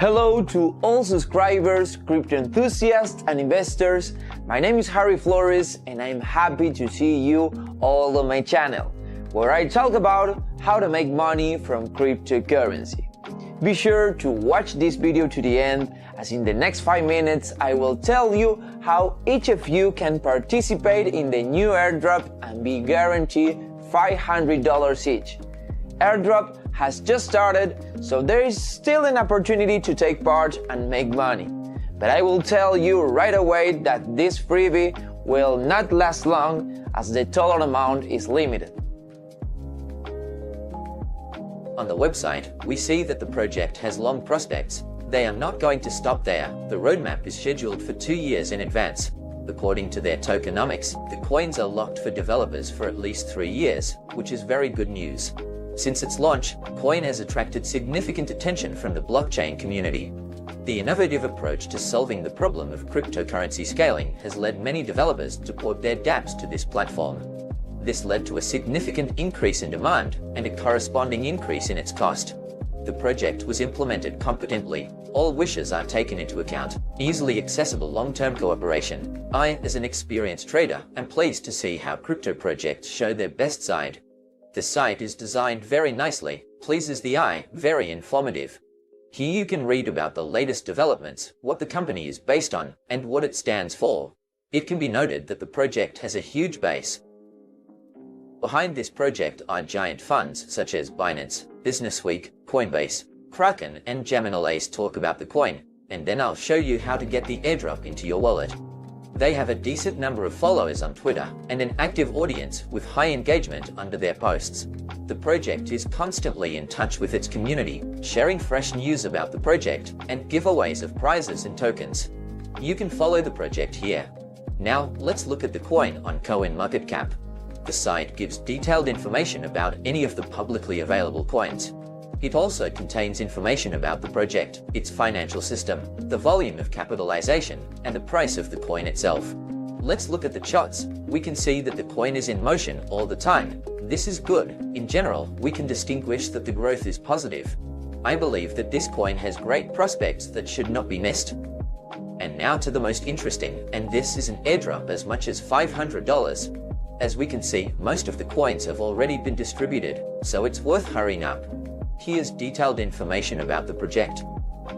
Hello to all subscribers, crypto enthusiasts and investors. My name is Harry Flores and I'm happy to see you all on my channel, where I talk about how to make money from cryptocurrency. Be sure to watch this video to the end, as in the next 5 minutes I will tell you how each of you can participate in the new airdrop and be guaranteed $500 each. Airdrop has just started, so there is still an opportunity to take part and make money. But I will tell you right away that this freebie will not last long, as the total amount is limited. On the website, we see that the project has long prospects. They are not going to stop there. The roadmap is scheduled for 2 years in advance. According to their tokenomics, the coins are locked for developers for at least 3 years, which is very good news. Since its launch, Coin has attracted significant attention from the blockchain community. The innovative approach to solving the problem of cryptocurrency scaling has led many developers to port their dApps to this platform. This led to a significant increase in demand and a corresponding increase in its cost. The project was implemented competently. All wishes are taken into account. Easily accessible long-term cooperation. I, as an experienced trader, am pleased to see how crypto projects show their best side. The site is designed very nicely, pleases the eye, very informative. Here you can read about the latest developments, what the company is based on, and what it stands for. It can be noted that the project has a huge base. Behind this project are giant funds such as Binance, Businessweek, Coinbase, Kraken, and Gemini. Let's talk about the coin, and then I'll show you how to get the airdrop into your wallet. They have a decent number of followers on Twitter and an active audience with high engagement under their posts. The project is constantly in touch with its community, sharing fresh news about the project and giveaways of prizes and tokens. You can follow the project here. Now, let's look at the coin on CoinMarketCap. The site gives detailed information about any of the publicly available coins. It also contains information about the project, its financial system, the volume of capitalization, and the price of the coin itself. Let's look at the charts. We can see that the coin is in motion all the time. This is good. In general, we can distinguish that the growth is positive. I believe that this coin has great prospects that should not be missed. And now to the most interesting, and this is an airdrop as much as $500. As we can see, most of the coins have already been distributed, so it's worth hurrying up. Here's detailed information about the project.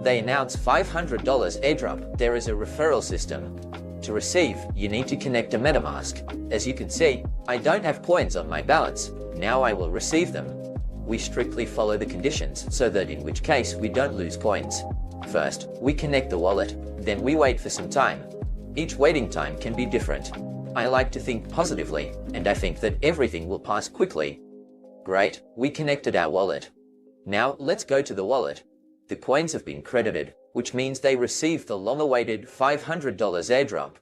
They announce $500 airdrop. There is a referral system. To receive, you need to connect a MetaMask. As you can see, I don't have coins on my balance. Now I will receive them. We strictly follow the conditions so that in which case we don't lose coins. First, we connect the wallet, then we wait for some time. Each waiting time can be different. I like to think positively, and I think that everything will pass quickly. Great, we connected our wallet. Now, let's go to the wallet. The coins have been credited, which means they received the long-awaited $500 airdrop.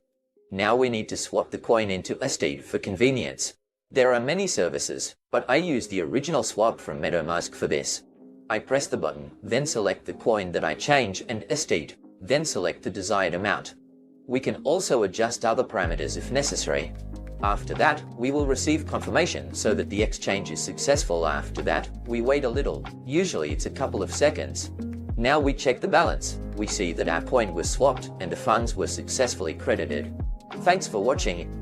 Now we need to swap the coin into USD for convenience. There are many services, but I use the original swap from MetaMask for this. I press the button, then select the coin that I change and USD, then select the desired amount. We can also adjust other parameters if necessary. After that, we will receive confirmation so that the exchange is successful. After that, we wait a little, usually it's a couple of seconds. Now we check the balance. We see that our coin was swapped and the funds were successfully credited. Thanks for watching.